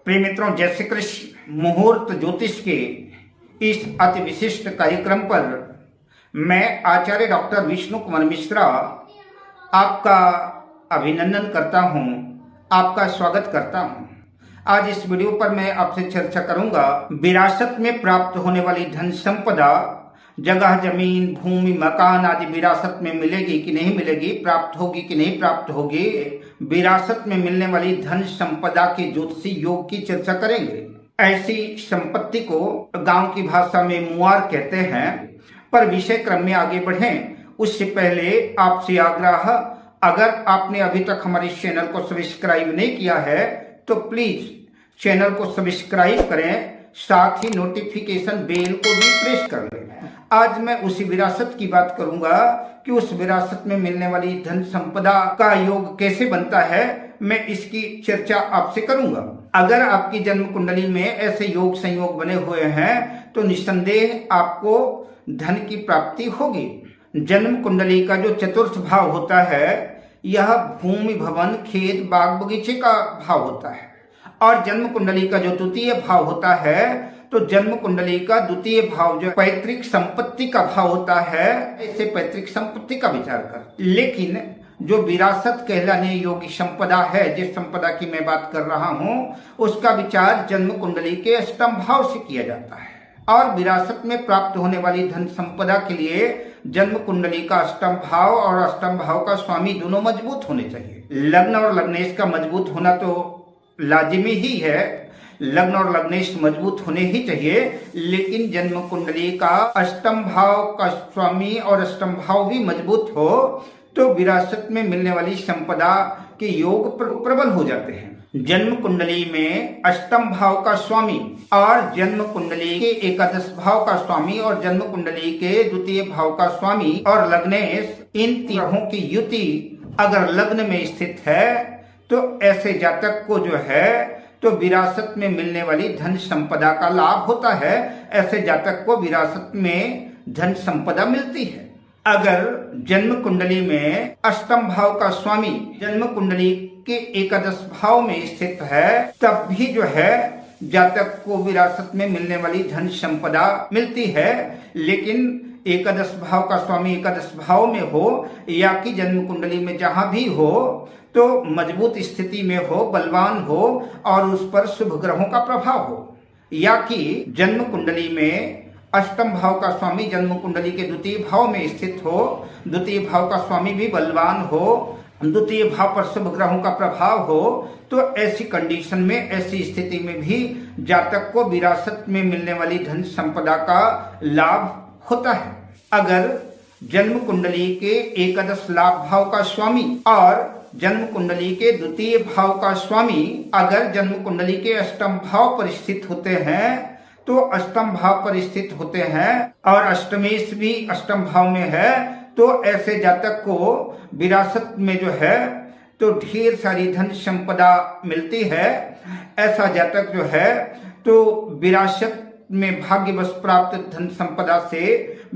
प्रिय मित्रों, जय श्री कृष्ण। मुहूर्त ज्योतिष के इस अति विशिष्ट कार्यक्रम पर मैं आचार्य डॉक्टर विष्णु कुमार मिश्रा आपका अभिनंदन करता हूं, आपका स्वागत करता हूं। आज इस वीडियो पर मैं आपसे चर्चा करूंगा विरासत में प्राप्त होने वाली धन संपदा, जगह जमीन भूमि मकान आदि विरासत में मिलेगी कि नहीं मिलेगी, प्राप्त होगी कि नहीं प्राप्त होगी। विरासत में मिलने वाली धन संपदा के ज्योतिषी योग की चर्चा करेंगे। ऐसी संपत्ति को गांव की भाषा में मुआर कहते हैं। पर विषय क्रम में आगे बढ़ें उससे पहले आपसे आग्रह, अगर आपने अभी तक हमारे चैनल को सब्सक्राइब नहीं किया है तो प्लीज चैनल को सब्सक्राइब करें, साथ ही नोटिफिकेशन बेल को भी प्रेस कर लें। आज मैं उसी विरासत की बात करूंगा कि उस विरासत में मिलने वाली धन संपदा का योग कैसे बनता है, मैं इसकी चर्चा आपसे करूंगा। अगर आपकी जन्म कुंडली में ऐसे योग संयोग बने हुए हैं तो निस्संदेह आपको धन की प्राप्ति होगी। जन्म कुंडली का जो चतुर्थ भाव होता है यह भूमि भवन खेत बाग बगीचे का भाव होता है, और जन्म कुंडली का जो द्वितीय भाव होता है तो जन्म कुंडली का द्वितीय भाव जो पैतृक संपत्ति का भाव होता है, ऐसे पैतृक संपत्ति का विचार कर। लेकिन जो विरासत कहलाने योग्य संपदा है, जिस संपदा की मैं बात कर रहा हूं, उसका विचार जन्म कुंडली के अष्टम भाव से किया जाता है। और विरासत में प्राप्त होने वाली धन संपदा के लिए जन्म कुंडली का अष्टम भाव और अष्टम भाव का स्वामी दोनों मजबूत होने चाहिए। लग्न और लग्नेश का मजबूत होना तो लाजिमी ही है, लग्न और लग्नेश मजबूत होने ही चाहिए, लेकिन जन्म कुंडली का अष्टम भाव का स्वामी और अष्टम भाव भी मजबूत हो तो विरासत में मिलने वाली संपदा के योग प्रबल हो जाते हैं। जन्म कुंडली में अष्टम भाव का स्वामी और जन्म कुंडली के एकादश भाव का स्वामी और जन्म कुंडली के द्वितीय भाव का स्वामी और लग्नेश, इन तीनों की युति अगर लग्न में स्थित है तो ऐसे जातक को जो है तो विरासत में मिलने वाली धन संपदा का लाभ होता है। ऐसे जातक को विरासत में धन संपदा मिलती है। अगर जन्म कुंडली में अष्टम भाव का स्वामी जन्म कुंडली के एकादश भाव में स्थित है तब भी जो है जातक को विरासत में मिलने वाली धन संपदा मिलती है। लेकिन एकादश भाव का स्वामी एकादश भाव में हो या कि जन्म कुंडली में जहां भी हो तो मजबूत स्थिति में हो, बलवान हो और उस पर शुभ ग्रहों का प्रभाव हो, या कि जन्म कुंडली में अष्टम भाव का स्वामी जन्म कुंडली के द्वितीय भाव में स्थित हो, द्वितीय भाव का स्वामी भी बलवान हो, द्वितीय भाव पर शुभ ग्रहों का प्रभाव हो, तो ऐसी कंडीशन में, ऐसी स्थिति में भी जातक को विरासत में मिलने वाली धन संपदा का लाभ होता है। अगर जन्म कुंडली के एकादश लाभ भाव का स्वामी और जन्म कुंडली के द्वितीय भाव का स्वामी अगर जन्म कुंडली के अष्टम भाव पर स्थित होते हैं तो अष्टम भाव पर स्थित होते हैं और अष्टमेश भी अष्टम भाव में है तो ऐसे जातक को विरासत में जो है तो ढेर सारी धन संपदा मिलती है। ऐसा जातक जो है तो विरासत में भाग्यवश प्राप्त धन संपदा से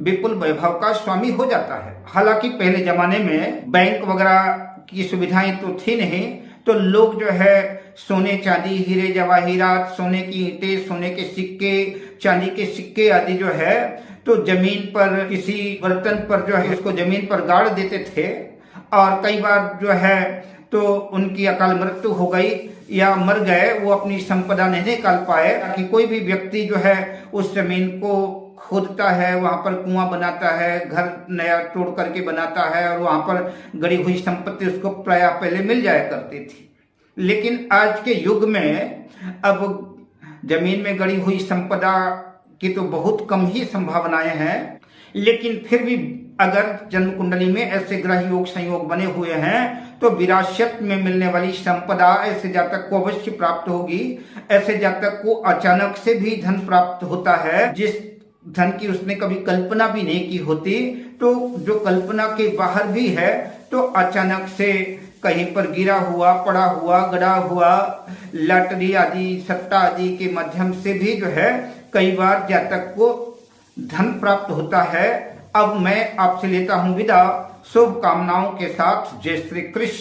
विपुल वैभव का स्वामी हो जाता है। हालांकि पहले जमाने में बैंक वगैरह की सुविधाएं तो थी नहीं, तो लोग जो है सोने चांदी हीरे जवाहिरात, सोने की ईंटें, सोने के सिक्के, चांदी के सिक्के आदि जो है तो जमीन पर किसी बर्तन पर जो है उसको जमीन पर गाड़ देते थे, और कई बार जो है तो उनकी अकाल मृत्यु हो गई या मर गए, वो अपनी संपदा नहीं निकाल पाए। कि कोई भी व्यक्ति जो है उस जमीन को खोदता है, वहां पर कुआं बनाता है, घर नया तोड़ करके बनाता है और वहां पर गड़ी हुई संपत्ति उसको प्राय पहले मिल जाया करती थी। लेकिन आज के युग में अब जमीन में गड़ी हुई संपदा की तो बहुत कम ही संभावनाएं हैं, लेकिन फिर भी अगर जन्म कुंडली में ऐसे ग्रह योग संयोग बने हुए हैं तो विरासत में मिलने वाली संपदा ऐसे जातक को अवश्य प्राप्त होगी। ऐसे जातक को अचानक से भी धन प्राप्त होता है, जिस धन की उसने कभी कल्पना भी नहीं की होती, तो जो कल्पना के बाहर भी है तो अचानक से कहीं पर गिरा हुआ, पड़ा हुआ, गड़ा हुआ, लॉटरी आदि सट्टा आदि के माध्यम से भी जो है कई बार जातक को धन प्राप्त होता है। अब मैं आपसे लेता हूं विदा, शुभकामनाओं के साथ। जय श्री कृष्ण।